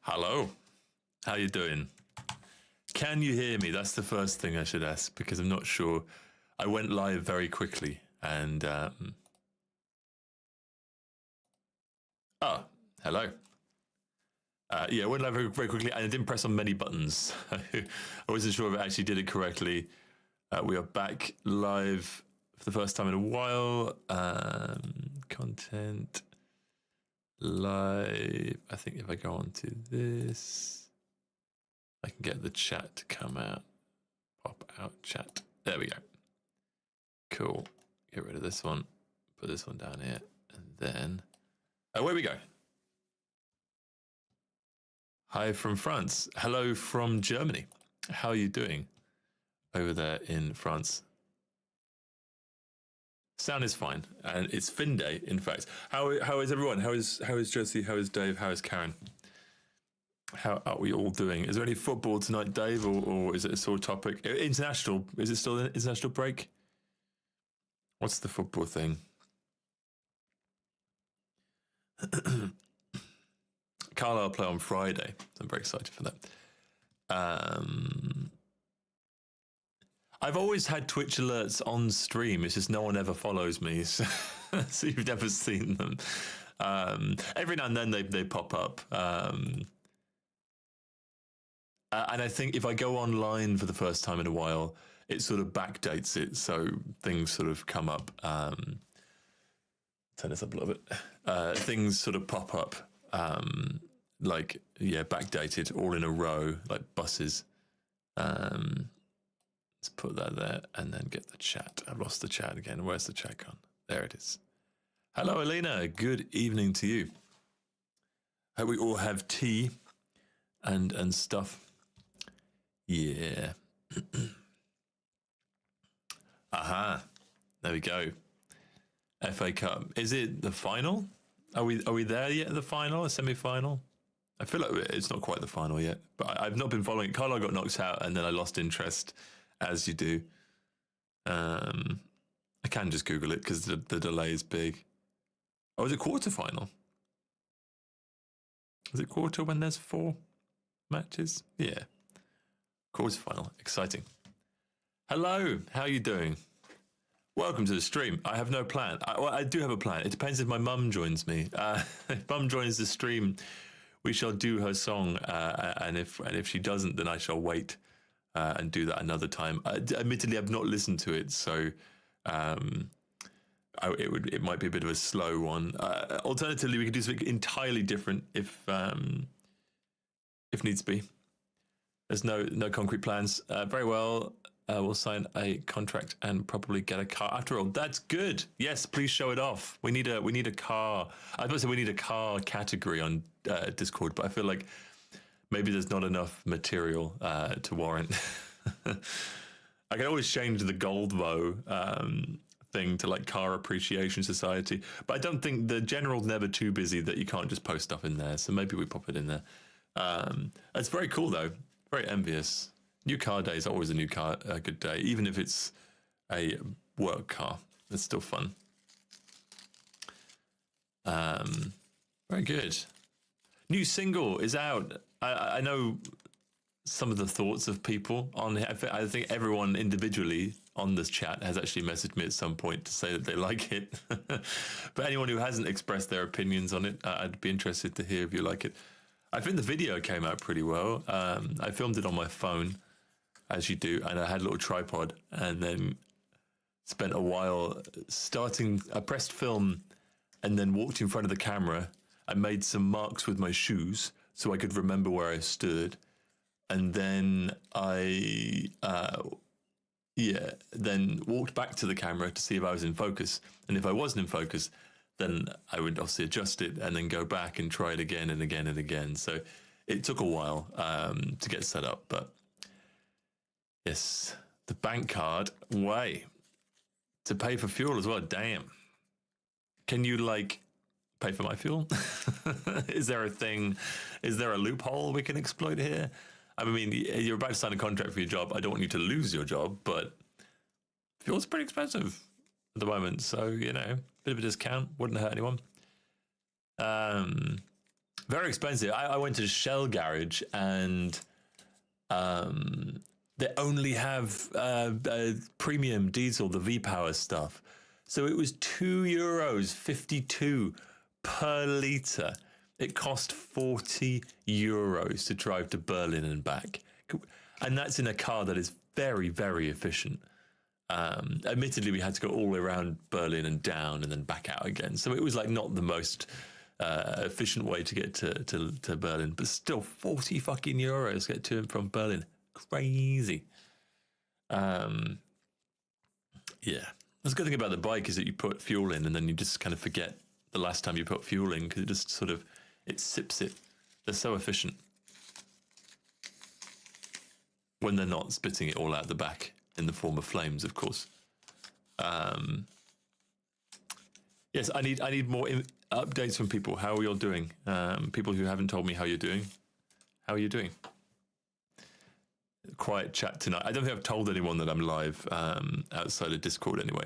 Hello, how you doing? Can you hear me? That's the first thing I should ask because I'm not sure. I went live very quickly and oh, hello. Yeah, I went live very, very quickly and I didn't press on many buttons. I wasn't sure if I actually did it correctly. We are back live for the first time in a while. Content live. I think if I go on to this, I can get the chat to come out. Pop out chat. There we go. Cool. Get rid of this one. Put this one down here. And then, away we go. Hi from France. Hello from Germany. How are you doing over there in France? Sound is fine, and it's Fin Day, in fact. How is everyone? How is Josie? How is Dave? How is Karen? How are we all doing? Is there any football tonight, Dave, or is it a sore topic? International? Is it still an international break? What's the football thing? Carlisle play on Friday. I'm very excited for that. I've always had Twitch alerts on stream. It's just no one ever follows me, so you've never seen them. Every now and then they pop up. And I think if I go online for the first time in a while, it sort of backdates it, so things sort of come up. Turn this up a little bit. Things sort of pop up, like, yeah, backdated, all in a row, like buses. Let's put that there and then get the chat. I've lost the chat again. Where's the chat gone? There it is. Hello, Elena. Good evening to you. Hope we all have tea and stuff. Yeah. Aha. There we go. FA Cup. Is it the final? Are we there yet? The final, a semi-final? I feel like it's not quite the final yet, but I've not been following it. Carlo got knocked out, and then I lost interest, as you do. I can just Google it because the delay is big. Oh, is it quarter-final? Is it quarter when there's 4 matches? Yeah. Quarter-final. Exciting. Hello. How are you doing? Welcome to the stream. I have no plan. I do have a plan. It depends if my mum joins me. If mum joins the stream, we shall do her song, and if she doesn't, then I shall wait and do that another time. Admittedly, I've not listened to it, so it might be a bit of a slow one. Alternatively, we could do something entirely different if needs be. There's no concrete plans. Very well. We'll sign a contract and probably get a car. After all, that's good. Yes, please show it off. We need a car. I was going to say we need a car category on Discord, but I feel like maybe there's not enough material to warrant. I can always change the Goldvo thing to like Car Appreciation Society, but I don't think the general's never too busy that you can't just post stuff in there. So maybe we pop it in there. It's very cool though. Very envious. New car day is always a good day, even if it's a work car. It's still fun. Very good. New single is out. I know some of the thoughts of people on it. I think everyone individually on this chat has actually messaged me at some point to say that they like it. But anyone who hasn't expressed their opinions on it, I'd be interested to hear if you like it. I think the video came out pretty well. I filmed it on my phone, as you do, and I had a little tripod, and then spent a while I pressed film and then walked in front of the camera. I made some marks with my shoes so I could remember where I stood. And then I, then walked back to the camera to see if I was in focus. And if I wasn't in focus, then I would obviously adjust it and then go back and try it again and again and again. So it took a while to get set up, but yes, the bank card way to pay for fuel as well. Damn. Can you like pay for my fuel? Is there a thing? Is there a loophole we can exploit here? I mean, you're about to sign a contract for your job. I don't want you to lose your job, but fuel's pretty expensive at the moment. So, you know, bit of a discount wouldn't hurt anyone. Very expensive. I went to the Shell garage and they only have premium diesel, the V-Power stuff. So it was €2.52 per litre. It cost €40 to drive to Berlin and back. And that's in a car that is very, very efficient. Admittedly, we had to go all the way around Berlin and down and then back out again. So it was like not the most efficient way to get to Berlin, but still 40 fucking euros to get to and from Berlin. Crazy. Yeah. The good thing about the bike is that you put fuel in and then you just kind of forget the last time you put fuel in because it just sort of, it sips it. They're so efficient when they're not spitting it all out the back in the form of flames, of course. Yes, I need more updates from people. How are you all doing? People who haven't told me how you're doing. How are you doing? Quiet chat tonight. I don't think I've told anyone that I'm live outside of Discord anyway.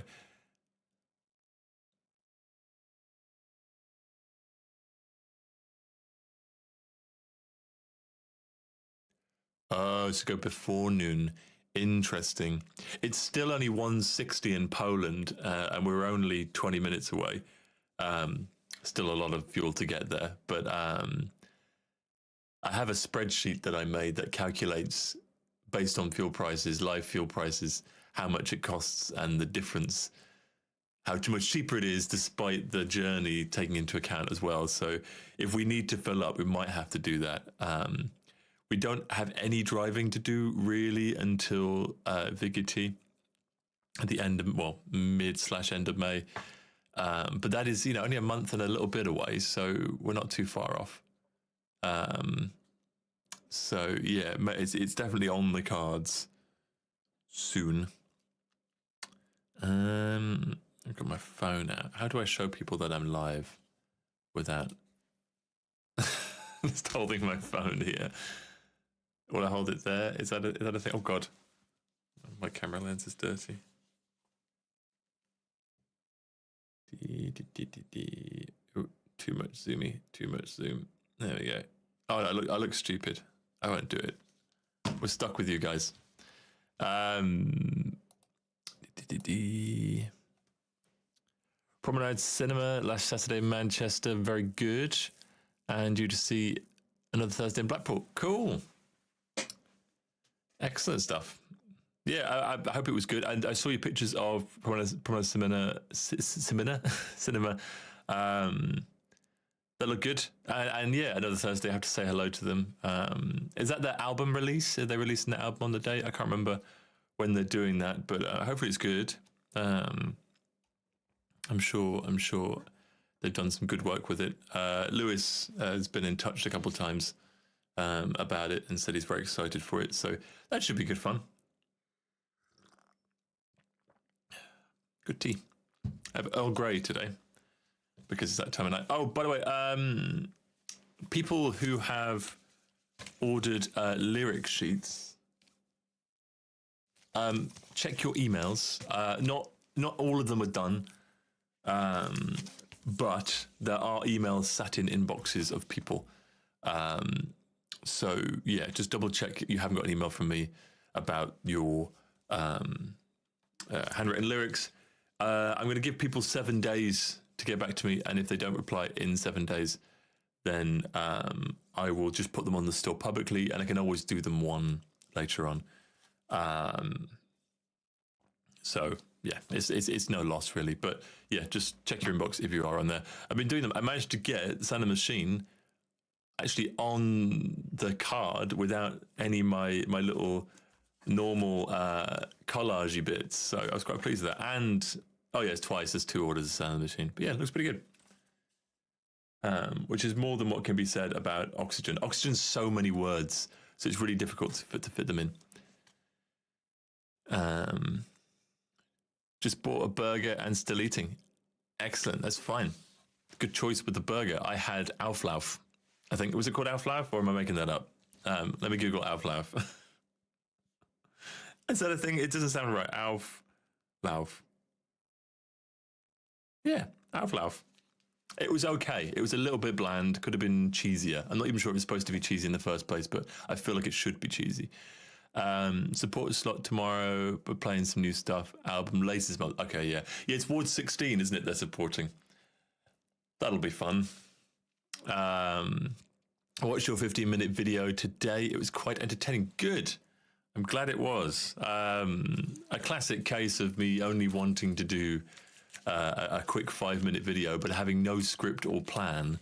Oh, so go before noon. Interesting. It's still only 1:60 in Poland, and we're only 20 minutes away. Still a lot of fuel to get there, but I have a spreadsheet that I made that calculates, based on fuel prices, live fuel prices, how much it costs and the difference, how much cheaper it is despite the journey taking into account as well. So if we need to fill up, we might have to do that. We don't have any driving to do really until Vigity at the end of, well, mid/end of May. But that is, only a month and a little bit away, so we're not too far off. So yeah, it's definitely on the cards soon. I've got my phone out. How do I show people that I'm live without just holding my phone here? Will I hold it there? Is that a thing? Oh God, my camera lens is dirty. Ooh, too much zoomy. Too much zoom. There we go. Oh, I look stupid. I won't do it. We're stuck with you guys. Promenade Cinema last Saturday in Manchester, very good. And you just see another Thursday in Blackpool. Cool. Excellent stuff. Yeah, I hope it was good. And I saw your pictures of Promenade Cinema. They look good. And yeah, another Thursday, I have to say hello to them. Is that their album release? Are they releasing the album on the day? I can't remember when they're doing that, but hopefully it's good. I'm sure they've done some good work with it. Lewis has been in touch a couple of times about it and said he's very excited for it. So that should be good fun. Good tea. I have Earl Grey today because it's that time of night. Oh, by the way, people who have ordered lyric sheets, check your emails. Not all of them are done, but there are emails sat in inboxes of people. So yeah, just double check you haven't got an email from me about your handwritten lyrics. I'm going to give people 7 days to get back to me, and if they don't reply in 7 days, then I will just put them on the store publicly, and I can always do them one later on. So yeah, it's no loss really, but yeah, just check your inbox if you are on there. I've been doing them. I managed to get Sound Machine actually on the card without any of my little normal collagey bits, so I was quite pleased with that. And oh yeah, it's twice. There's 2 orders of Sound Machine, but yeah, it looks pretty good. Which is more than what can be said about Oxygen. Oxygen's so many words, so it's really difficult to fit them in. Just bought a burger and still eating. Excellent, that's fine. Good choice with the burger. I had Auflauf. I think, was it called Auflauf, or am I making that up? Let me Google Auflauf. Is that a thing? It doesn't sound right. Auflauf. Yeah, Auflauf. It was okay. It was a little bit bland. Could have been cheesier. I'm not even sure it was supposed to be cheesy in the first place, but I feel like it should be cheesy. Support slot tomorrow, but playing some new stuff. Album latest month. Okay, yeah. Yeah, it's Ward 16, isn't it? They're supporting. That'll be fun. I watched your 15-minute video today. It was quite entertaining. Good. I'm glad it was. A classic case of me only wanting to do a quick 5-minute video, but having no script or plan,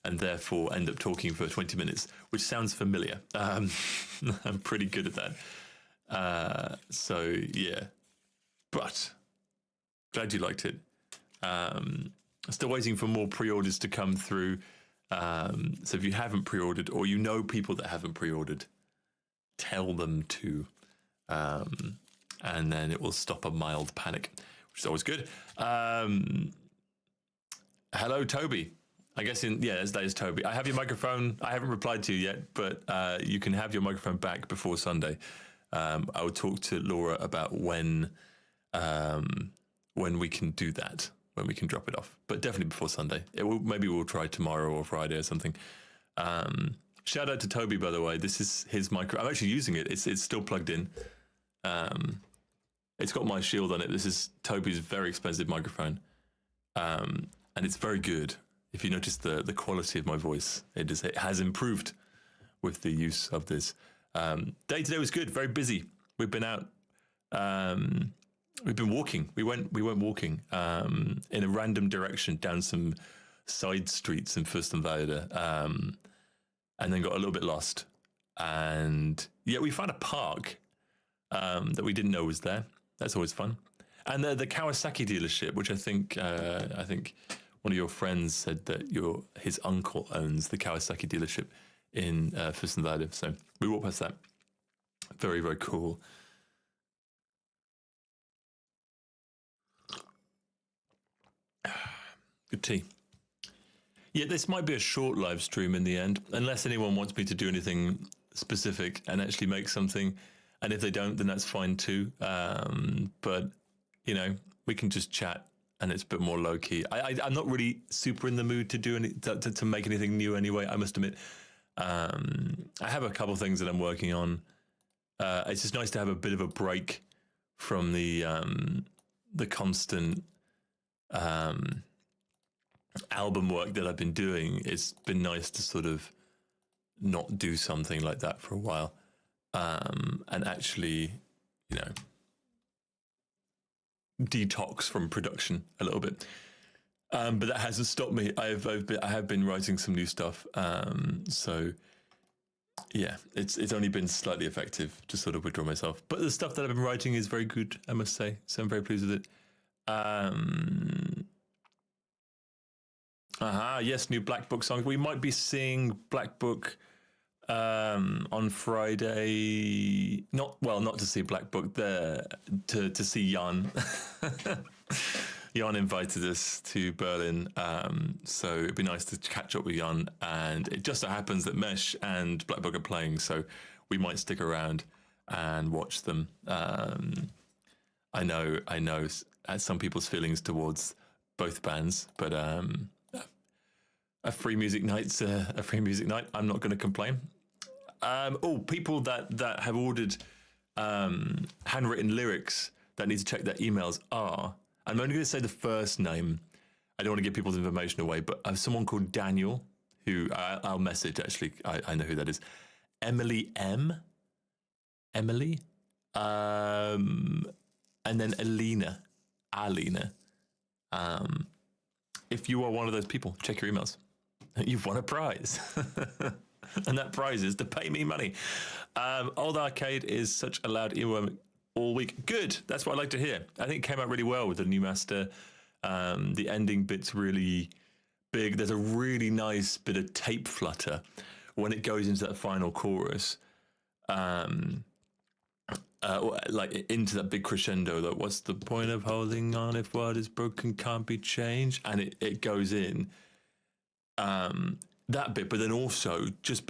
and therefore end up talking for 20 minutes, which sounds familiar. I'm pretty good at that. So, yeah. But glad you liked it. Still waiting for more pre-orders to come through. So if you haven't pre-ordered, or you know people that haven't pre-ordered, tell them to. And then it will stop a mild panic, which is always good. Hello, Toby. I guess that is Toby. I have your microphone. I haven't replied to you yet, but you can have your microphone back before Sunday. I will talk to Laura about when we can do that, when we can drop it off, but definitely before Sunday. Maybe we'll try tomorrow or Friday or something. Shout out to Toby, by the way. This is his micro. I'm actually using it. It's still plugged in. It's got my shield on it. This is Toby's very expensive microphone, and it's very good. If you notice the quality of my voice, it has improved with the use of this. Day today was good. Very busy. We've been out. We've been walking. We went walking in a random direction down some side streets in Fürstenwalde, and then got a little bit lost. And yeah, we found a park that we didn't know was there. That's always fun. And the Kawasaki dealership, which I think one of your friends said that his uncle owns the Kawasaki dealership in Fürstenwalde. So we walked past that. Very, very cool. Good tea. Yeah, this might be a short live stream in the end, unless anyone wants me to do anything specific and actually make something. And if they don't, then that's fine too. But, we can just chat and it's a bit more low key. I'm not really super in the mood to do to make anything new anyway, I must admit. I have a couple of things that I'm working on. It's just nice to have a bit of a break from the constant album work that I've been doing. It's been nice to sort of not do something like that for a while, and actually, detox from production a little bit. But that hasn't stopped me. I have been writing some new stuff. So yeah, it's only been slightly effective to sort of withdraw myself. But the stuff that I've been writing is very good, I must say. So I'm very pleased with it. Yes, new Black Book songs. We might be seeing Black Book on Friday. Not to see Black Book there, to see Jan. Jan invited us to Berlin, so it'd be nice to catch up with Jan. And it just so happens that Mesh and Black Book are playing, so we might stick around and watch them. I know some people's feelings towards both bands, but a free music night's a free music night. I'm not going to complain. People that have ordered handwritten lyrics that need to check their emails are, I'm only going to say the first name. I don't want to give people's information away, but someone called Daniel, who I'll message actually. I know who that is. Emily M. Emily. And then Alina. If you are one of those people, check your emails. You've won a prize. And that prize is to pay me money. Old Arcade is such a loud earworm all week. Good. That's what I like to hear. I think it came out really well with the new master. The ending bit's really big. There's a really nice bit of tape flutter when it goes into that final chorus. Like into that big crescendo, that what's the point of holding on if what is broken can't be changed? And it goes in. That bit, but then also just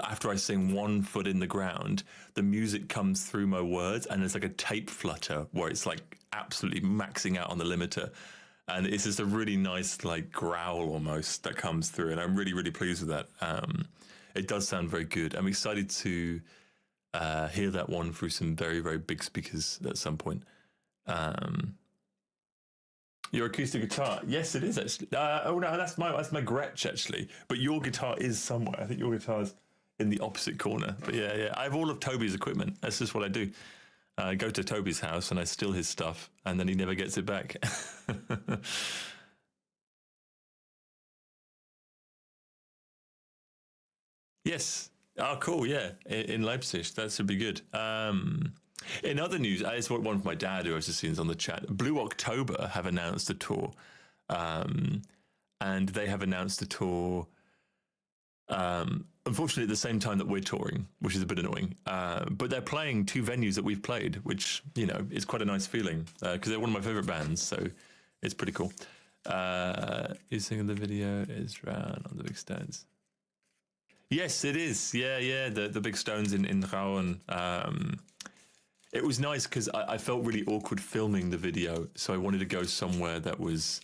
after I sing one foot in the ground, the music comes through my words and it's like a tape flutter where it's like absolutely maxing out on the limiter. and it's just a really nice like growl almost that comes through, and I'm really, really pleased with that. It does sound very good. I'm excited to hear that one through some very, very big speakers at some point. Your acoustic guitar? Yes, it is actually. Oh no, that's my Gretsch actually. But your guitar is somewhere. I think your guitar's in the opposite corner. But yeah, I have all of Toby's equipment. That's just what I do. I go to Toby's house and I steal his stuff, and then he never gets it back. Yes. Oh, cool. Yeah, in Leipzig, that should be good. In other news, it's one from my dad who I was just seeing on the chat. Blue October have announced a tour, and they have announced a tour. Unfortunately, at the same time that we're touring, which is a bit annoying. But they're playing two venues that we've played, which is quite a nice feeling because they're one of my favorite bands. So it's pretty cool. Who's singing the video is round on the big stones. Yes, it is. Yeah. The big stones in Rouen. It was nice because I felt really awkward filming the video, so I wanted to go somewhere that was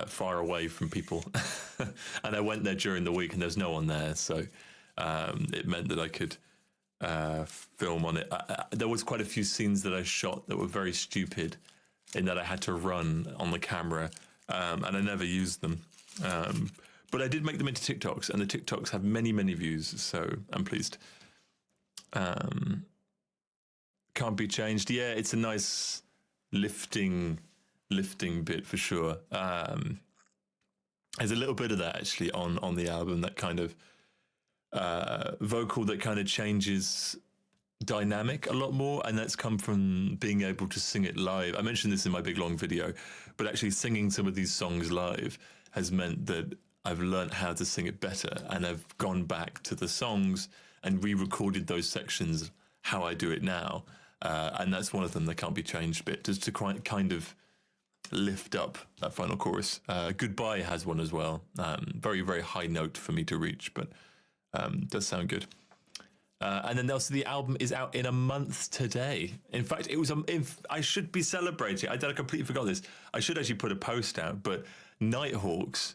far away from people. And I went there during the week, and there's no one there, so it meant that I could film on it. There was quite a few scenes that I shot that were very stupid, in that I had to run on the camera, and I never used them. But I did make them into TikToks, and the TikToks have many, many views, so I'm pleased. Can't be changed. Yeah, it's a nice lifting bit for sure. There's a little bit of that actually on the album, that kind of vocal that kind of changes dynamic a lot more, and that's come from being able to sing it live. I mentioned this in my big long video, but actually singing some of these songs live has meant that I've learned how to sing it better, and I've gone back to the songs and re-recorded those sections how I do it now, and that's one of them, that can't be changed bit, just to kind of lift up that final chorus. Goodbye has one as well, very, very high note for me to reach, but does sound good. And then also the album is out in a month today. In fact, it was I should be celebrating. I completely forgot this. I should actually put a post out, but Nighthawks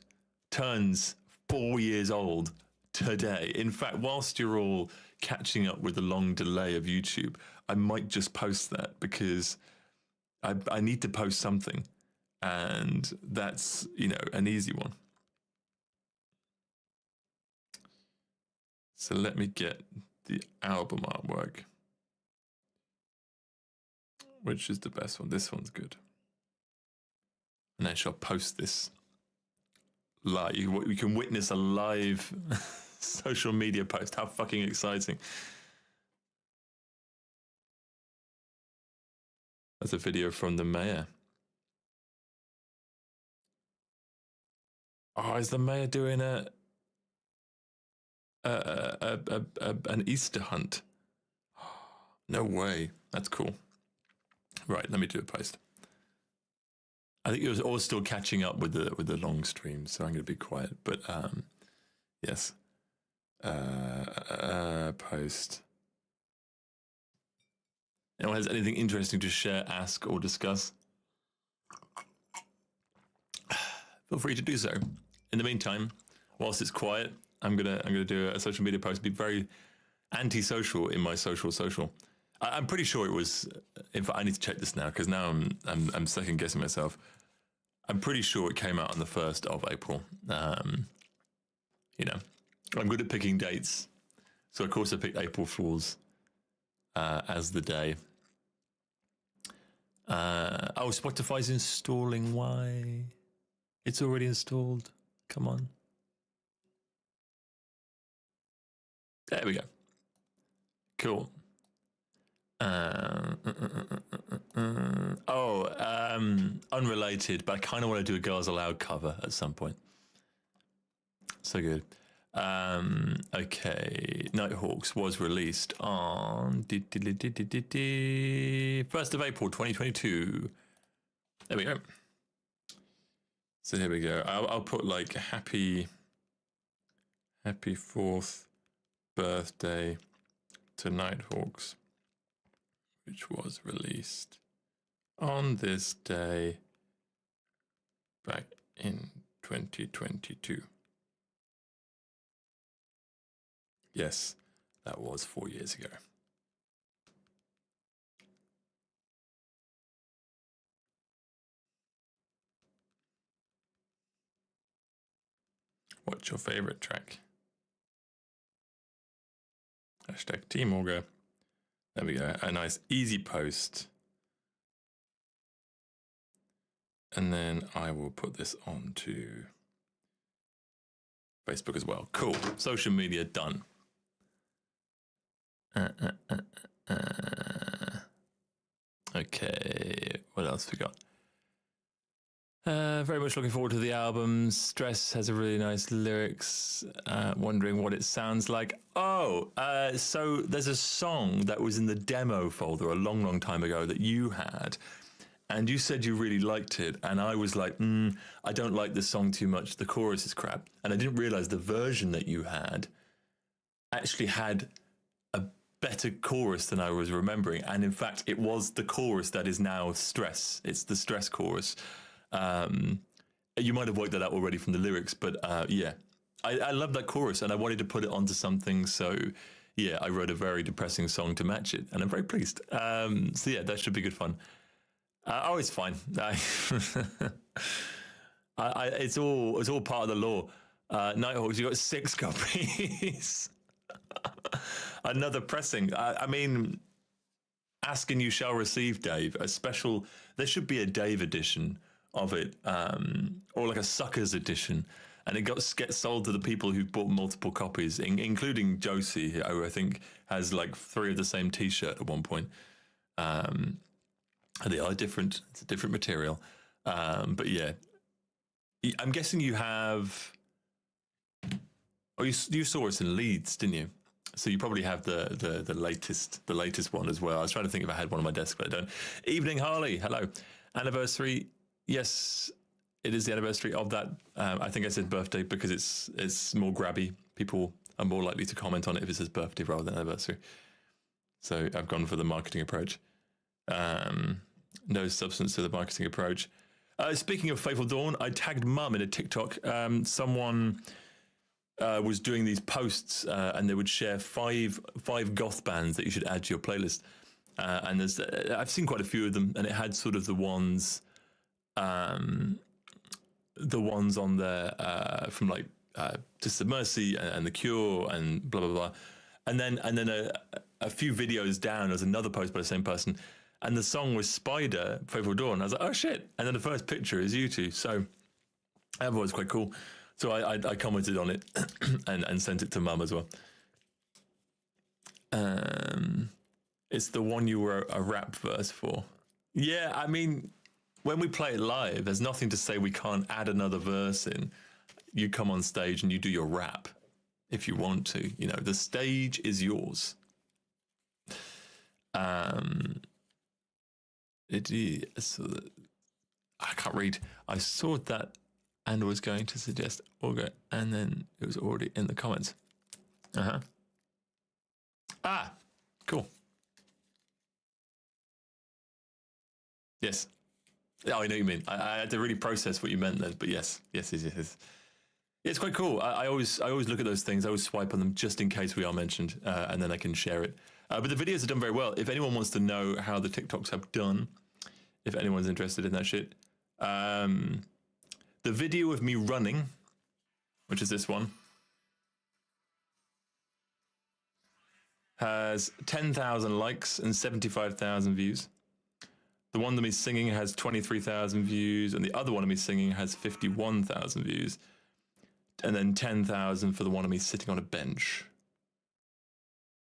turns 4 years old today. In fact, whilst you're all catching up with the long delay of YouTube, I might just post that, because I need to post something, and that's an easy one. So let me get the album artwork. Which is the best one? This one's good. And I shall post this live. We can witness a live social media post. How fucking exciting. That's a video from the mayor. Oh, is the mayor doing an Easter hunt? No way. That's cool. Right, let me do a post. I think it was all still catching up with the long stream, so I'm going to be quiet. But yes, post. Anyone has anything interesting to share, ask, or discuss? Feel free to do so. In the meantime, whilst it's quiet, I'm gonna do a social media post. Be very anti-social in my social. I'm pretty sure it was. In fact, I need to check this now, because now I'm second guessing myself. I'm pretty sure it came out on the 1st of April. I'm good at picking dates, so of course I picked April Fools as the day. Oh, Spotify's installing. Why? It's already installed. Come on. There we go. Cool. Unrelated, but I kind of want to do a Girls Aloud cover at some point. So good. Okay, Nighthawks was released on 1st of April 2022. There we go. So here we go. I'll put like happy 4th birthday to Nighthawks, which was released on this day back in 2022. Yes, that was 4 years ago. What's your favorite track? Hashtag Team Auger. There we go. A nice easy post. And then I will put this onto Facebook as well. Cool. Social media done. Okay. What else we got? Very much looking forward to the album. Stress has a really nice lyrics. Wondering what it sounds like. Oh, so there's a song that was in the demo folder a long, long time ago that you had. And you said you really liked it. And I was like, I don't like this song too much. The chorus is crap. And I didn't realize the version that you had actually had a better chorus than I was remembering. And in fact, it was the chorus that is now Stress. It's the Stress chorus. You might have worked that out already from the lyrics, but yeah, I love that chorus and I wanted to put it onto something. So yeah, I wrote a very depressing song to match it and I'm very pleased. So yeah, that should be good fun. Oh, it's fine. It's all part of the law. Nighthawks, you got 6 copies. Another pressing. I mean, ask and you shall receive, Dave. A special. There should be a Dave edition of it, or like a suckers edition, and it gets sold to the people who bought multiple copies, including Josie, who I think has like 3 of the same T-shirt at one point. They are different. It's a different material, but yeah, I'm guessing you have. Oh, you saw us in Leeds, didn't you? So you probably have the latest one as well. I was trying to think if I had one on my desk, but I don't. Evening, Harley. Hello. Anniversary. Yes, it is the anniversary of that. I think I said birthday because it's more grabby. People are more likely to comment on it if it says birthday rather than anniversary. So I've gone for the marketing approach. No substance to the marketing approach. Speaking of Faithful Dawn, I tagged Mum in a TikTok. Someone was doing these posts and they would share five goth bands that you should add to your playlist. And I've seen quite a few of them, and it had sort of the ones on there from like Just the Mercy and The Cure and blah blah blah, and then a few videos down there's another post by the same person, and the song was Spider, Faithful Dawn. I was like, oh shit, and then the first picture is you two, so that was quite cool. So I commented on it and sent it to Mum as well. It's the one you wrote a rap verse for. Yeah, I mean, when we play it live, there's nothing to say we can't add another verse in. You come on stage and you do your rap if you want to. You know, the stage is yours. So I can't read. I saw that and was going to suggest Auger, and then it was already in the comments. Ah, cool. Yes. Oh, I know what you mean. I had to really process what you meant then, but yes. It's quite cool. I always look at those things. I always swipe on them just in case we are mentioned, and then I can share it. But the videos are done very well. If anyone wants to know how the TikToks have done, if anyone's interested in that shit, the video of me running, which is this one, has 10,000 likes and 75,000 views. The one that me singing has 23,000 views, and the other one of me singing has 51,000 views, and then 10,000 for the one of me sitting on a bench.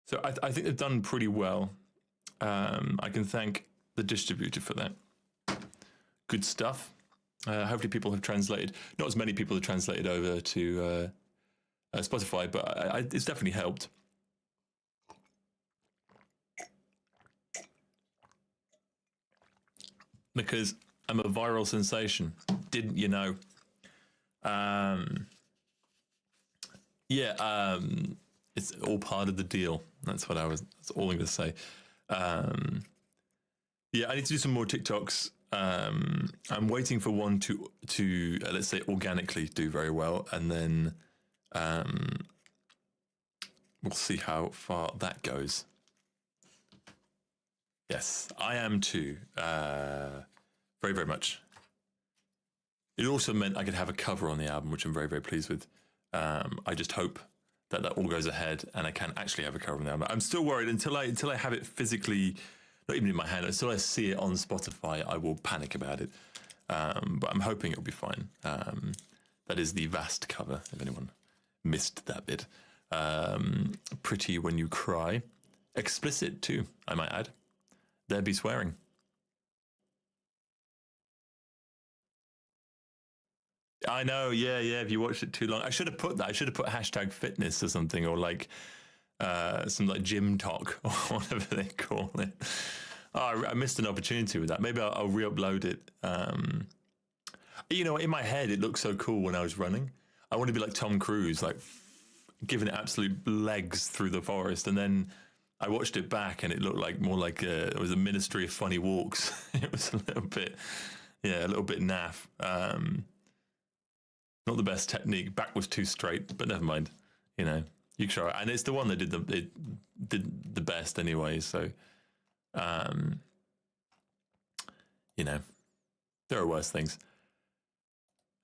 So I think they've done pretty well. I can thank the distributor for that. Good stuff. Hopefully people have translated. Not as many people have translated over to Spotify, but it's definitely helped. Because I'm a viral sensation. Didn't you know? It's all part of the deal. That's all I'm going to say. I need to do some more TikToks. I'm waiting for one to let's say organically do very well, and then we'll see how far that goes. Yes, I am too. Very, very much. It also meant I could have a cover on the album, which I'm very, very pleased with. I just hope that all goes ahead and I can actually have a cover on the album. I'm still worried until I have it physically, not even in my hand, until I see it on Spotify, I will panic about it. But I'm hoping it'll be fine. That is the Vast cover, if anyone missed that bit. Pretty When You Cry. Explicit too, I might add. There be swearing. I know, yeah. If you watched it too long, I should have put that. I should have put #fitness or something, or like some like gym talk or whatever they call it. Oh, I missed an opportunity with that. Maybe I'll re-upload it. You know, in my head, it looked so cool when I was running. I want to be like Tom Cruise, like giving it absolute legs through the forest, and then I watched it back, and it looked like more like it was a Ministry of Funny Walks. It was a little bit naff. Not the best technique. Back was too straight, but never mind. You know, you can try it, and it's the one that did the best anyway. So, you know, there are worse things.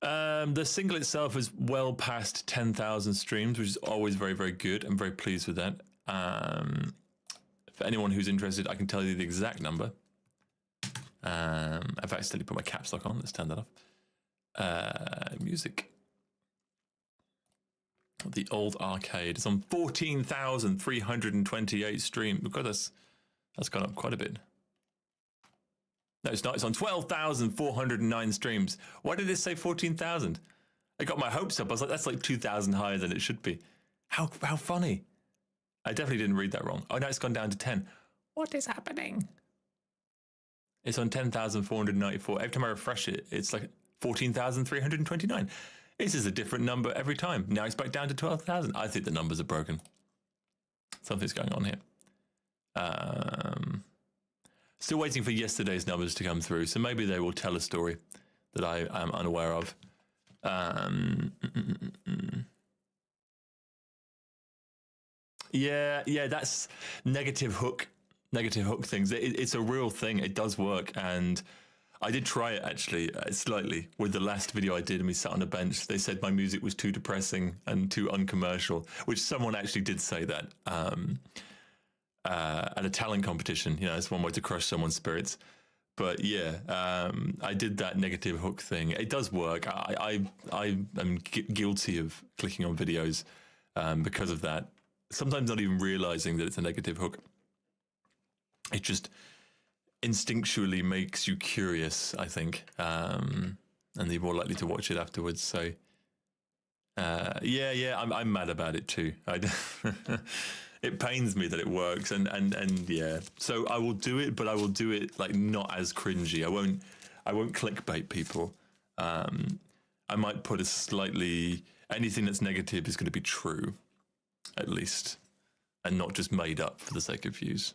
The single itself is well past 10,000 streams, which is always very, very good. I'm very pleased with that. For anyone who's interested, I can tell you the exact number. I've accidentally put my caps lock on. Let's turn that off. Music. The Old Arcade is on 14,328 streams. Look at this. That's gone up quite a bit. No, it's not. It's on 12,409 streams. Why did it say 14,000? I got my hopes up. I was like, that's like 2,000 higher than it should be. How funny. I definitely didn't read that wrong. Oh, now it's gone down to 10. What is happening? It's on 10,494. Every time I refresh it, it's like 14,329. This is a different number every time. Now it's back down to 12,000. I think the numbers are broken. Something's going on here. Still waiting for yesterday's numbers to come through, so maybe they will tell a story that I am unaware of. Yeah, that's negative hook things. It's a real thing. It does work, and I did try it actually slightly with the last video I did, and we sat on a bench. They said my music was too depressing and too uncommercial, which someone actually did say that at a talent competition. You know, it's one way to crush someone's spirits. But yeah, I did that negative hook thing. It does work. I am guilty of clicking on videos because of that. Sometimes not even realizing that it's a negative hook. It just instinctually makes you curious, I think, and you're more likely to watch it afterwards. So, yeah, I'm mad about it too. It pains me that it works, and yeah. So I will do it, but I will do it like not as cringy. I won't clickbait people. I might put a slightly anything that's negative is going to be true, at least, and not just made up for the sake of views.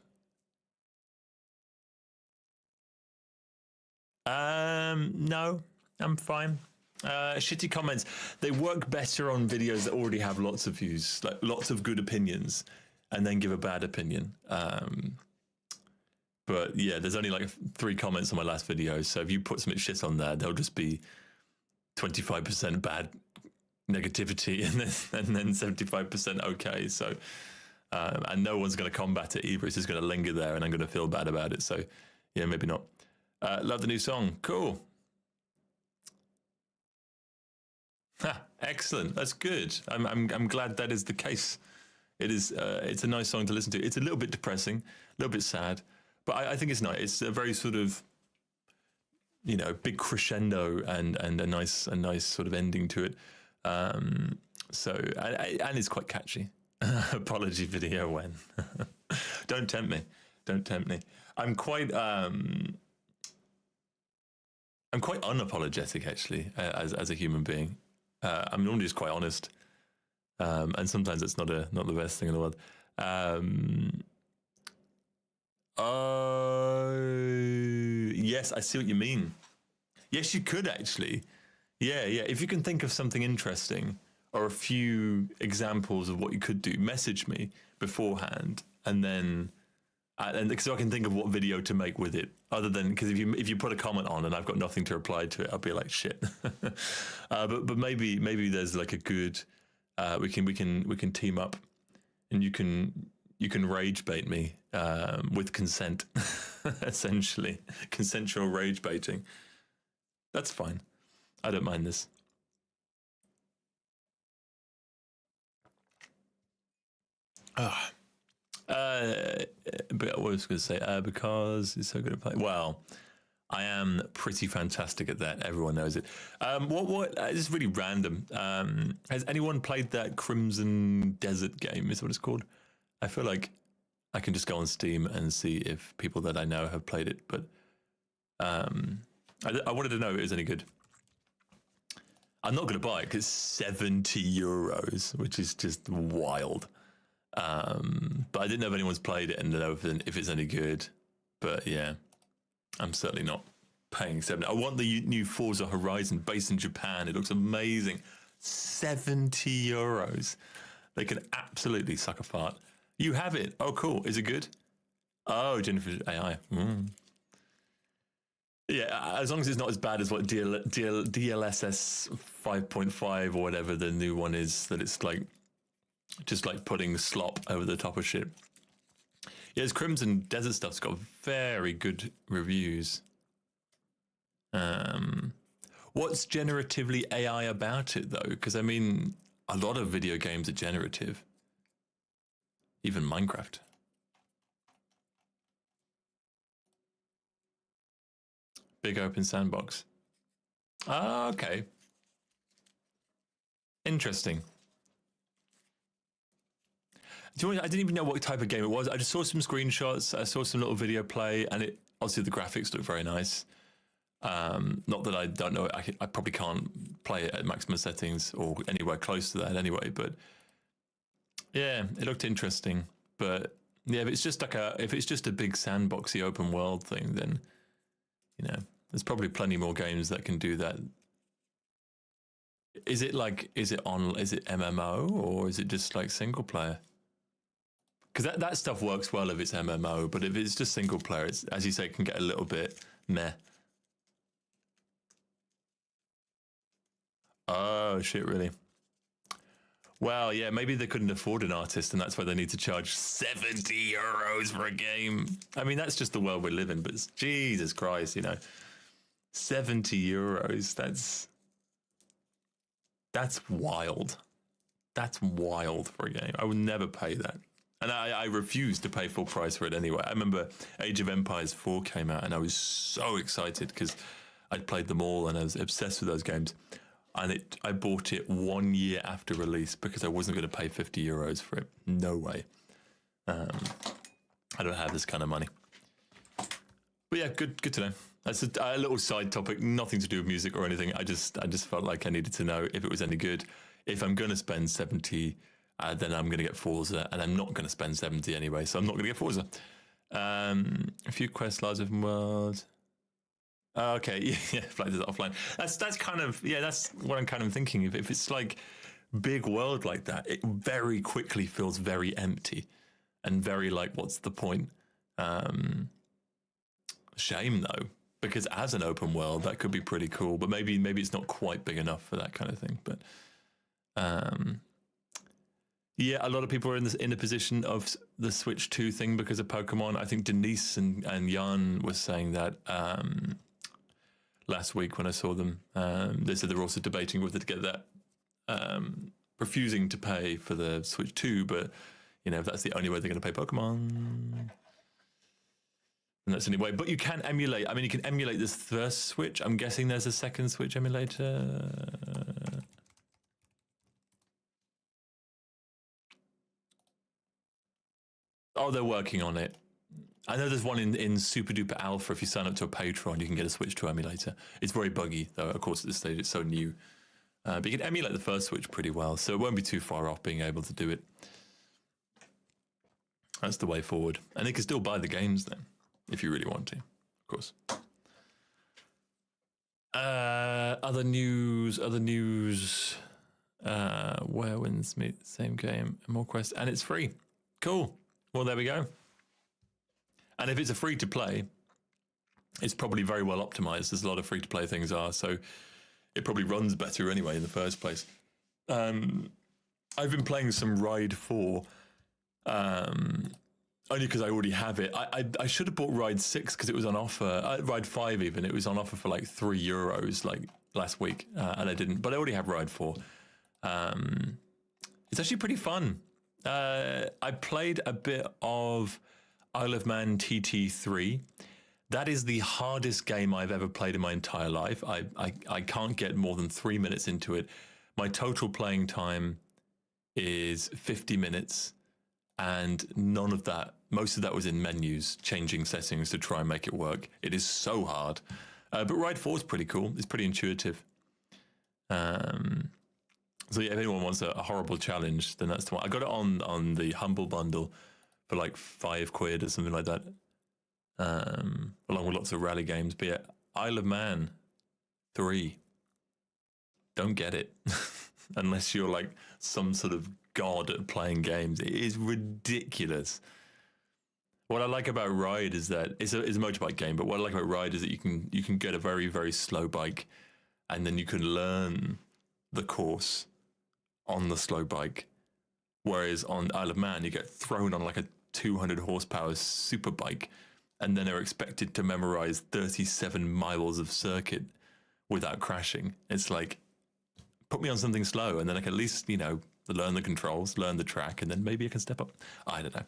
No, I'm fine. Shitty comments. They work better on videos that already have lots of views, like lots of good opinions, and then give a bad opinion. But yeah, there's only like 3 comments on my last video, so if you put some shit on there, there'll just be 25% bad negativity and then 75% okay. So, and no one's going to combat it either. It's just going to linger there, and I'm going to feel bad about it. So, yeah, maybe not. Love the new song. Cool. Ha, excellent. That's good. I'm glad that is the case. It is. It's a nice song to listen to. It's a little bit depressing, a little bit sad, but I think it's nice. It's a very sort of, you know, big crescendo and a nice sort of ending to it. So and it's quite catchy. Apology video when. Don't tempt me. Don't tempt me. I'm quite unapologetic actually as a human being. I'm normally just quite honest, and sometimes it's not the best thing in the world. Yes, I see what you mean. Yes, you could actually. Yeah, yeah. If you can think of something interesting or a few examples of what you could do, message me beforehand, and then and so I can think of what video to make with it. Other than because if you put a comment on and I've got nothing to reply to it, I'll be like shit. But maybe there's like a good we can team up, and you can rage bait me with consent, essentially consensual rage baiting. That's fine. I don't mind this. But what was I going to say? Because it's so good at playing. Well, I am pretty fantastic at that. Everyone knows it. What? This is really random. Has anyone played that Crimson Desert game? Is what it's called. I feel like I can just go on Steam and see if people that I know have played it. But I wanted to know if it was any good. I'm not going to buy it because 70 euros, which is just wild. But I didn't know if anyone's played it and know if it's any good. But yeah, I'm certainly not paying 70. I want the new Forza Horizon based in Japan. It looks amazing. 70 euros. They can absolutely suck a fart. You have it. Oh, cool. Is it good? Oh, Jennifer's AI. Yeah, as long as it's not as bad as what DLSS 5.5 or whatever the new one is, that it's like just like putting slop over the top of shit. Yeah, this Crimson Desert stuff's got very good reviews. What's generatively AI about it though? Because I mean, a lot of video games are generative. Even Minecraft. Big open sandbox. Ah, okay. Interesting. I didn't even know what type of game it was. I just saw some screenshots. I saw some little video play, and it obviously the graphics look very nice. Not that I don't know. I probably can't play it at maximum settings or anywhere close to that anyway. But yeah, it looked interesting. But yeah, if it's just a big sandboxy open world thing, then there's probably plenty more games that can do that. Is it MMO or is it just like single player? Because that stuff works well if it's MMO, but if it's just single player, it's, as you say, it can get a little bit meh. Oh shit, really? Well, yeah, maybe they couldn't afford an artist, and that's why they need to charge 70 euros for a game. I mean, that's just the world we live in. But Jesus Christ, 70 euros. That's wild. That's wild for a game. I would never pay that. And I refused to pay full price for it anyway. I remember Age of Empires 4 came out, and I was so excited because I'd played them all and I was obsessed with those games. And I bought it 1 year after release because I wasn't going to pay 50 euros for it. No way. I don't have this kind of money. But yeah, good to know. That's a little side topic, nothing to do with music or anything. I just felt like I needed to know if it was any good. If I'm going to spend 70, then I'm going to get Forza, and I'm not going to spend 70 anyway, so I'm not going to get Forza. A few quests, large open world. Okay, yeah, flight is offline. That's kind of that's what I'm kind of thinking. If it's like big world like that, it very quickly feels very empty and very like, what's the point? Shame though, because as an open world, that could be pretty cool. But maybe it's not quite big enough for that kind of thing. But yeah, a lot of people are in the position of the Switch 2 thing because of Pokemon. I think Denise and Jan was saying that last week when I saw them. They said they were also debating whether to get that, refusing to pay for the Switch 2, but if that's the only way they're going to pay Pokemon, and that's the only way. But you can emulate. I mean, you can emulate this first Switch. I'm guessing there's a second Switch emulator. Oh, they're working on it. I know there's one in Super Duper Alpha. If you sign up to a Patreon, you can get a Switch 2 emulator. It's very buggy, though, of course, at this stage. It's so new. But you can emulate the first Switch pretty well, so it won't be too far off being able to do it. That's the way forward. And you can still buy the games then, if you really want to, of course. Other news. Where wins me? Same game, more quests, and it's free. Cool. Well, there we go. And if it's a free to play, it's probably very well optimized, as a lot of free to play things are. So it probably runs better anyway in the first place. I've been playing some Ride 4, only because I already have it. I should have bought Ride 6 because it was on offer. Ride 5 even, it was on offer for like €3 like last week, and I didn't. But I already have Ride 4. It's actually pretty fun. I played a bit of Isle of Man TT3. That is the hardest game I've ever played in my entire life. I can't get more than 3 minutes into it. My total playing time is 50 minutes, and most of that was in menus, changing settings to try and make it work. It is so hard. But Ride 4 is pretty cool. It's pretty intuitive. So yeah, if anyone wants a horrible challenge, then that's the one. I got it on the Humble Bundle for like £5 or something like that, along with lots of rally games. But yeah, Isle of Man 3. Don't get it unless you're like some sort of god at playing games. It is ridiculous. What I like about Ride is that it's a motorbike game, but what I like about Ride is that you can get a very, very slow bike, and then you can learn the course on the slow bike. Whereas on Isle of Man, you get thrown on like a 200 horsepower super bike, and then are expected to memorize 37 miles of circuit without crashing. It's like, put me on something slow, and then I can at least, learn the controls, learn the track, and then maybe I can step up. I don't know.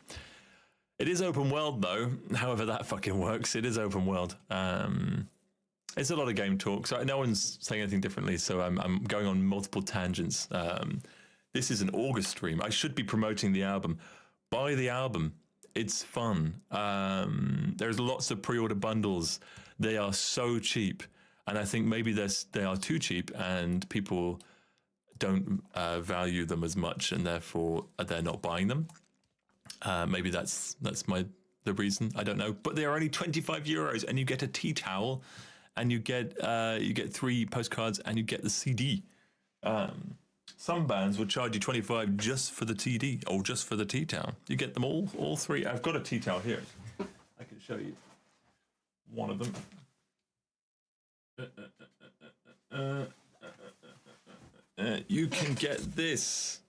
It is open world though, however that fucking works. It is open world. It's a lot of game talk, so no one's saying anything differently, so I'm going on multiple tangents. This is an Auger stream. I should be promoting the album. Buy the album. It's fun. There's lots of pre-order bundles. They are so cheap, and I think maybe they are too cheap, and people don't value them as much, and therefore they're not buying them. Maybe that's the reason. I don't know. But they are only €25, and you get a tea towel, and you get 3 postcards, and you get the CD. Some bands will charge you $25 just for the TD or just for the tea towel. You get them all 3. I've got a tea towel here. I can show you one of them. You can get this.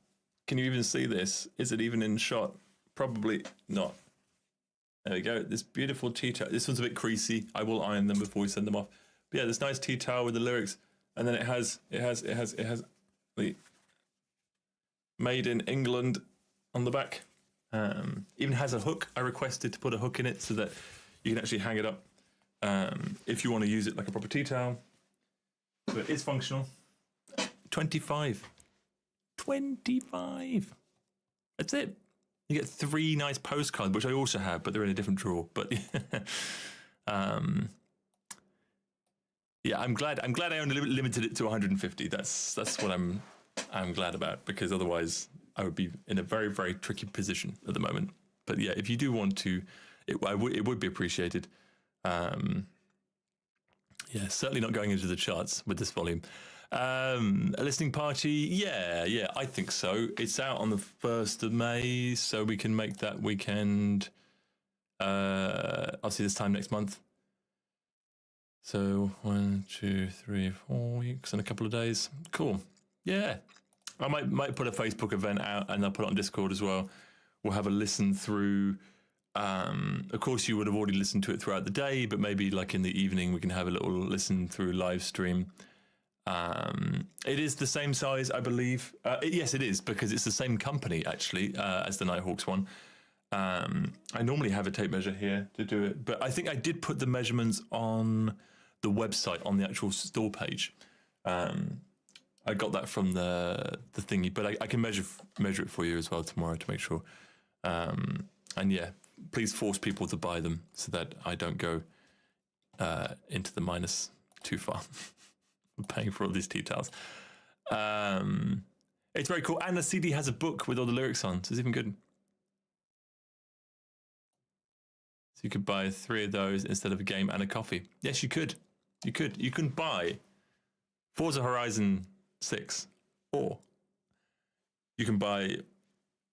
Can you even see this? Is it even in shot? Probably not. There we go. This beautiful tea towel. This one's a bit creasy. I will iron them before we send them off. But yeah, this nice tea towel with the lyrics, and then it has the made in England on the back. Even has a hook. I requested to put a hook in it so that you can actually hang it up if you want to use it like a proper tea towel. But it's functional. 25. That's it. You get 3 nice postcards, which I also have, but they're in a different drawer. But yeah, I'm glad I only limited it to 150. That's what I'm glad about, because otherwise I would be in a very, very tricky position at the moment. But yeah, if you do want to, it would be appreciated. Yeah, certainly not going into the charts with this volume. A listening party, yeah, I think so. It's out on the 1st of May, so we can make that weekend. I'll see this time next month. So 1, 2, 3, 4 weeks and a couple of days. Cool. Yeah, I might put a Facebook event out, and I'll put it on Discord as well. We'll have a listen through. Of course, you would have already listened to it throughout the day, but maybe like in the evening we can have a little listen through live stream. It is the same size, I believe. Yes, it is, because it's the same company, actually, as the Nighthawks one. I normally have a tape measure here to do it, but I think I did put the measurements on the website, on the actual store page. I got that from the thingy, but I can measure it for you as well tomorrow to make sure. And yeah, please force people to buy them so that I don't go into the minus too far. Paying for all these tea towels. It's very cool, and the CD has a book with all the lyrics on, so it's even good. So you could buy 3 of those instead of a game and a coffee. Yes, you could. You could. You can buy Forza Horizon 6, or you can buy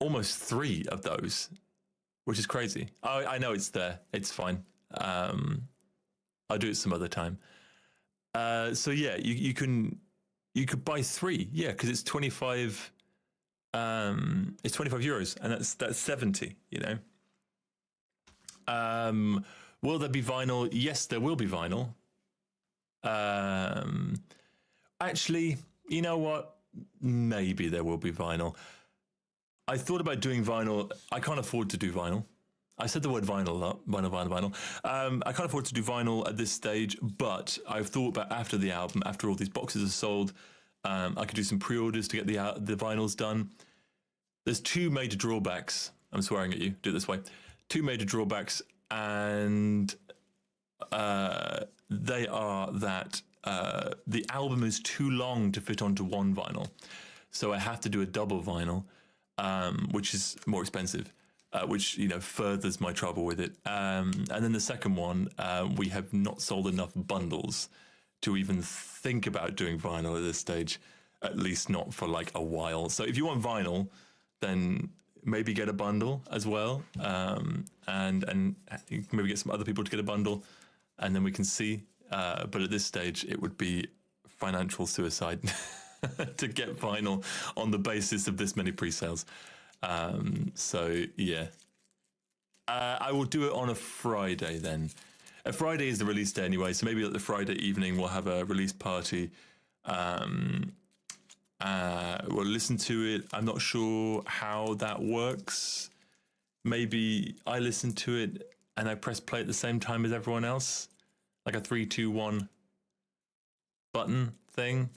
almost 3 of those, which is crazy. I know it's there. It's fine. I'll do it some other time. So yeah, you could buy 3. Yeah, because it's 25. It's 25 euros, and that's 70. You know. Will there be vinyl? Yes, there will be vinyl. Actually, you know what? Maybe there will be vinyl. I thought about doing vinyl. I can't afford to do vinyl. I said the word vinyl a lot. Vinyl. I can't afford to do vinyl at this stage, but I've thought about after the album, after all these boxes are sold, I could do some pre-orders to get the vinyls done. There's 2 major drawbacks. I'm swearing at you. Do it this way. 2 major drawbacks, and they are that the album is too long to fit onto one vinyl. So I have to do a double vinyl, which is more expensive, which, you know, furthers my trouble with it. And then the second one, we have not sold enough bundles to even think about doing vinyl at this stage, at least not for like a while. So if you want vinyl, then maybe get a bundle as well, and maybe get some other people to get a bundle, and then we can see. But at this stage, it would be financial suicide to get vinyl on the basis of this many pre-sales. So yeah, I will do it on a Friday then. A Friday is the release day anyway, so maybe at the Friday evening we'll have a release party. We'll listen to it. I'm not sure how that works. Maybe I listen to it and I press play at the same time as everyone else, like a 3, 2, 1 button thing.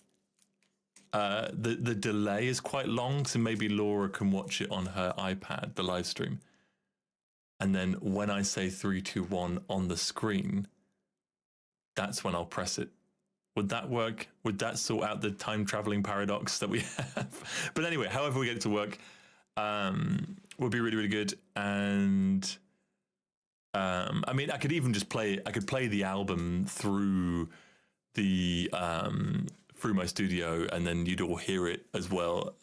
The delay is quite long, so maybe Laura can watch it on her iPad, the live stream. And then when I say 3, 2, 1 on the screen, that's when I'll press it. Would that work? Would that sort out the time traveling paradox that we have? But anyway, however we get it to work, will be really, really good. And I mean, I could even just play the album through the through my studio, and then you'd all hear it as well.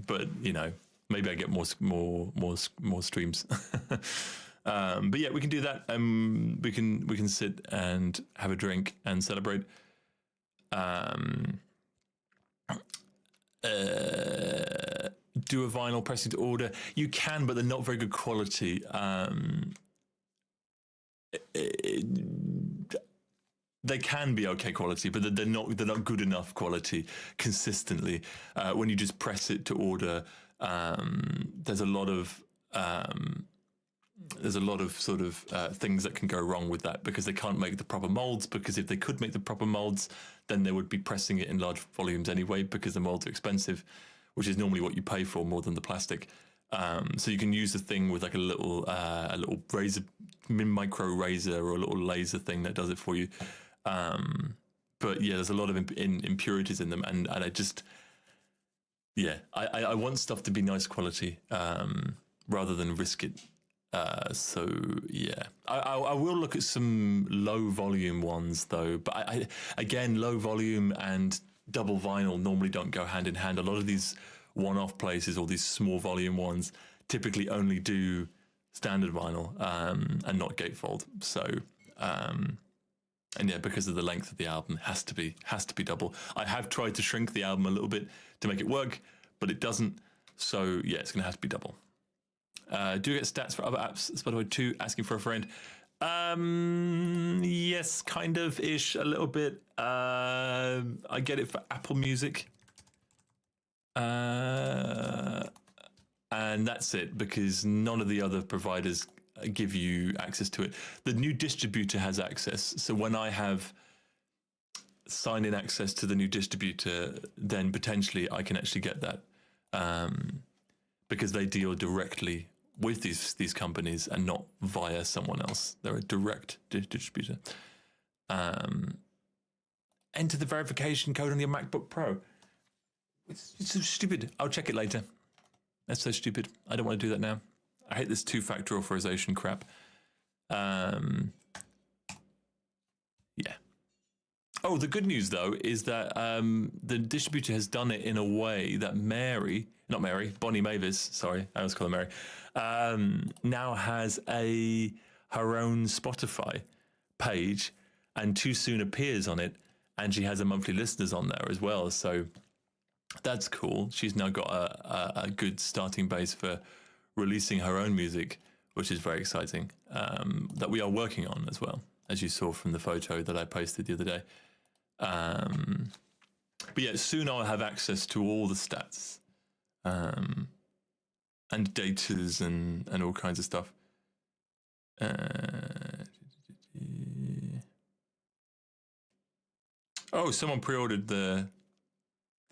But you know, maybe I get more streams. But yeah, we can do that. We can sit and have a drink and celebrate. Do a vinyl pressing to order. You can, but they're not very good quality. They can be okay quality, but they're not good enough quality consistently. When you just press it to order, there's a lot of sort of things that can go wrong with that, because they can't make the proper molds. Because if they could make the proper molds, then they would be pressing it in large volumes anyway, because the molds are expensive, which is normally what you pay for more than the plastic. So you can use the thing with like a little razor, micro razor, or a little laser thing that does it for you. But yeah, there's a lot of impurities in them, and I just, yeah, I want stuff to be nice quality rather than risk it. So yeah, I will look at some low volume ones though, but again, low volume and double vinyl normally don't go hand in hand. A lot of these one-off places, or these small volume ones, typically only do standard vinyl and not gatefold. So and yeah, because of the length of the album, it has to be double. I have tried to shrink the album a little bit to make it work, but it doesn't. So yeah, it's going to have to be double. Do you get stats for other apps? Spotify 2, asking for a friend. Yes, kind of ish, a little bit. I get it for Apple Music. And that's it, because none of the other providers give you access to it. The new distributor has access. So when I have sign-in access to the new distributor, then potentially I can actually get that, because they deal directly with these companies and not via someone else. They're a direct distributor. Enter the verification code on your MacBook Pro. It's so stupid. I'll check it later. That's so stupid. I don't want to do that now. I hate this 2-factor authorization crap. Yeah. Oh, the good news though is that the distributor has done it in a way that Bonnie Mavis, sorry, I always call her Mary, now has her own Spotify page, and Too Soon appears on it, and she has a monthly listeners on there as well. So that's cool. She's now got a good starting base for releasing her own music, which is very exciting, that we are working on as well, as you saw from the photo that I posted the other day. But yeah, soon I'll have access to all the stats, and datas and all kinds of stuff. Oh, someone pre-ordered the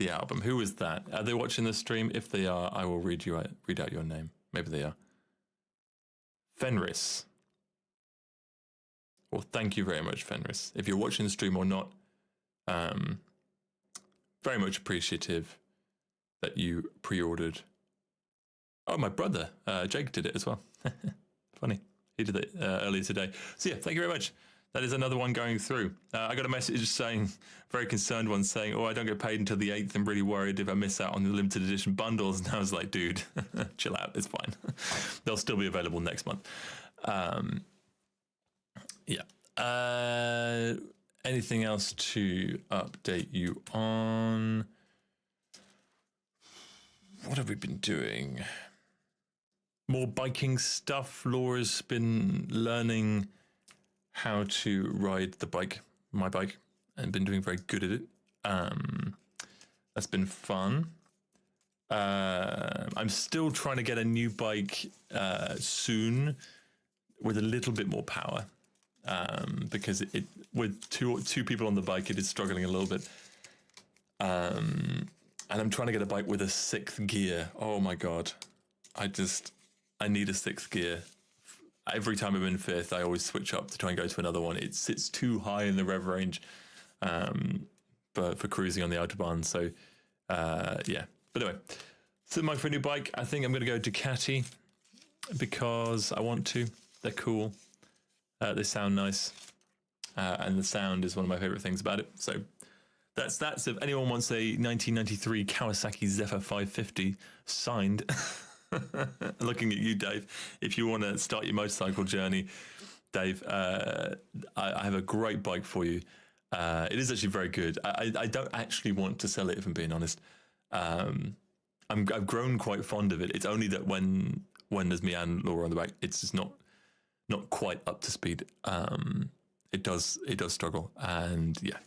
album. Who was that? Are they watching the stream? If they are, I will read out your name. Maybe they are. Fenris. Well, thank you very much, Fenris. If you're watching the stream or not, very much appreciative that you pre-ordered. Oh, my brother, Jake, did it as well. Funny. He did it earlier today. So yeah, thank you very much. That is another one going through. I got a message saying, very concerned one saying, oh, I don't get paid until the 8th. I'm really worried if I miss out on the limited edition bundles. And I was like, dude, chill out. It's fine. They'll still be available next month. Yeah. Anything else to update you on? What have we been doing? More biking stuff. Laura's been learning how to ride my bike, and been doing very good at it. That's been fun. I'm still trying to get a new bike soon with a little bit more power, because it with two people on the bike, it is struggling a little bit. And I'm trying to get a bike with a 6th gear. Oh my god, I need a 6th gear. Every time I'm in 5th, I always switch up to try and go to another one. It sits too high in the rev range, but for cruising on the autobahn. So yeah. But anyway, so my new bike, I think I'm going to go Ducati because I want to. They're cool. They sound nice, and the sound is one of my favorite things about it. So that's if anyone wants a 1993 Kawasaki Zephyr 550 signed. Looking at you, Dave. If you want to start your motorcycle journey, Dave, I have a great bike for you. It is actually very good. I don't actually want to sell it, if I'm being honest. I've grown quite fond of it. It's only that when there's me and Laura on the back, it's just not quite up to speed. It does struggle, and yeah.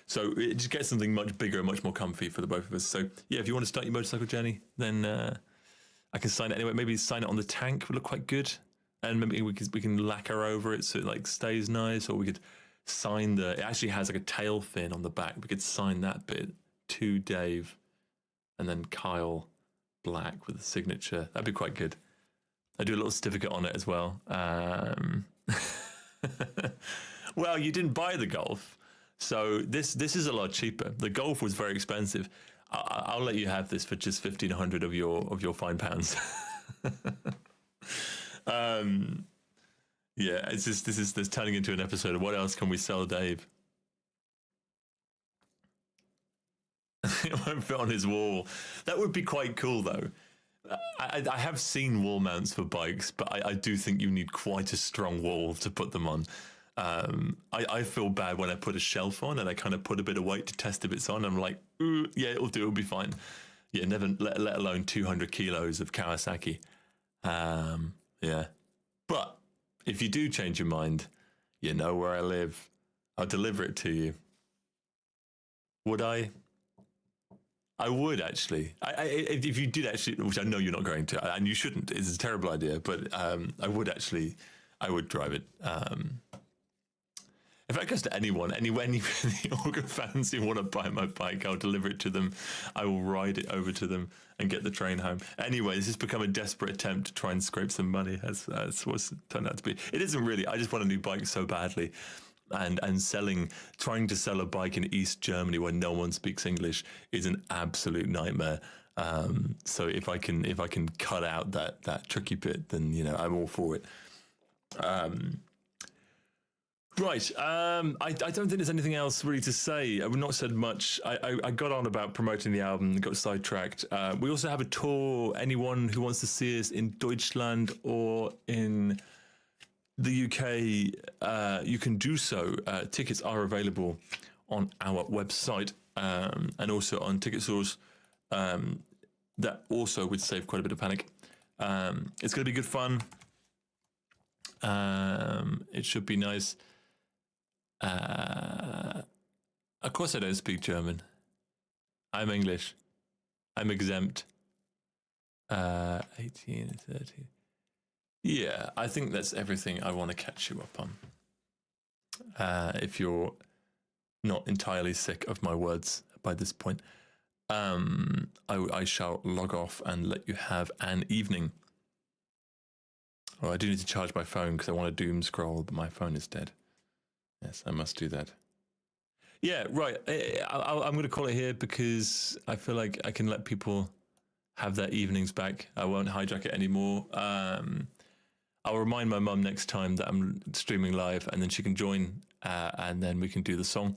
So it just gets something much bigger and much more comfy for the both of us. So yeah, if you want to start your motorcycle journey, then I can sign it anyway. Maybe sign it on the tank would look quite good, and maybe we can lacquer over it so it like stays nice. Or we could sign it actually has like a tail fin on the back. We could sign that bit to Dave, and then Kyle Black with a signature. That'd be quite good. I do a little certificate on it as well. Well, you didn't buy the Golf, so this is a lot cheaper. The Golf was very expensive. I'll let you have this for just 1,500 of your fine pounds. Yeah, it's just this is turning into an episode of what else can we sell, Dave? It won't fit on his wall. That would be quite cool, though. I have seen wall mounts for bikes, but I do think you need quite a strong wall to put them on. I feel bad when I put a shelf on and I kind of put a bit of weight to test if it's on. I'm like, ooh, yeah, it'll do. It'll be fine. Yeah, never let alone 200 kilos of Kawasaki. Yeah. But if you do change your mind, you know where I live. I'll deliver it to you. Would I? I would actually. If you did actually, which I know you're not going to, and you shouldn't. It's a terrible idea. But I would actually. I would drive it. If that goes to anyone, any Auger fans who want to buy my bike, I'll deliver it to them. I will ride it over to them and get the train home. Anyway, this has become a desperate attempt to try and scrape some money, as what's turned out to be. It isn't really. I just want a new bike so badly. And trying to sell a bike in East Germany where no one speaks English is an absolute nightmare. So if I can cut out that tricky bit, then I'm all for it. Right. I don't think there's anything else really to say. I've not said much. I got on about promoting the album, got sidetracked. We also have a tour. Anyone who wants to see us in Deutschland or in the UK, you can do so. Tickets are available on our website and also on Ticket Source. That also would save quite a bit of panic. It's going to be good fun. It should be nice. Of course I don't speak German. I'm English. I'm exempt. 18, 30. Yeah, I think that's everything I want to catch you up on. If you're not entirely sick of my words by this point, I shall log off and let you have an evening. Oh, I do need to charge my phone because I want to doom scroll, but my phone is dead. Yes, I must do that. Yeah, right. I'm going to call it here because I feel like I can let people have their evenings back. I won't hijack it anymore. I'll remind my mum next time that I'm streaming live, and then she can join, and then we can do the song.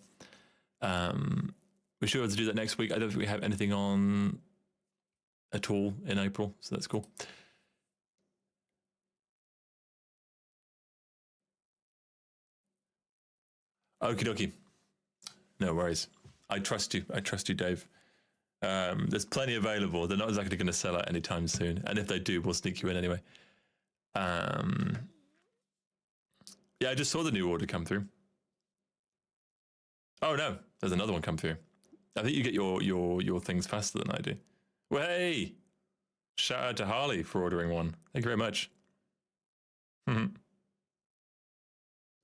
We're sure to do that next week. I don't think we have anything on at all in April, so that's cool. Okie dokie. No worries. I trust you. I trust you, Dave. There's plenty available. They're not exactly going to sell out anytime soon. And if they do, we'll sneak you in anyway. Yeah, I just saw the new order come through. Oh no, there's another one come through. I think you get your things faster than I do. Well, hey, shout out to Harley for ordering one. Thank you very much.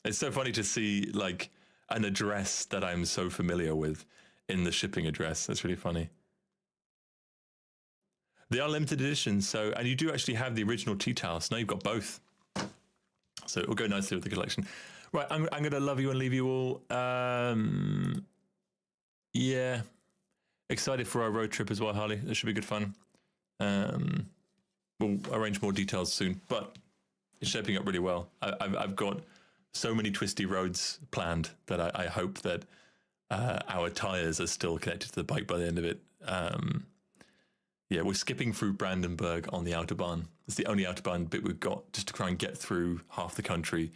It's so funny to see like an address that I'm so familiar with in the shipping address. That's really funny. They are limited editions, so and you do actually have the original tea towels. Now you've got both, so it will go nicely with the collection. Right, I'm going to love you and leave you all. Yeah, excited for our road trip as well, Harley. This should be good fun. We'll arrange more details soon, but it's shaping up really well. I've got so many twisty roads planned that I hope that our tires are still connected to the bike by the end of it. Yeah, we're skipping through Brandenburg on the Autobahn. It's the only Autobahn bit we've got just to try and get through half the country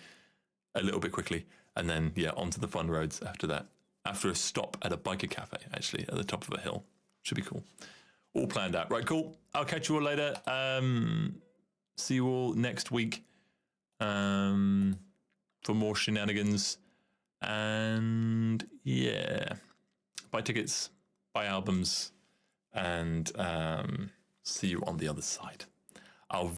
a little bit quickly. And then, yeah, onto the fun roads after that. After a stop at a biker cafe, actually, at the top of a hill. Should be cool. All planned out. Right, cool. I'll catch you all later. See you all next week for more shenanigans. And, yeah. Buy tickets, buy albums, and see you on the other side. I'll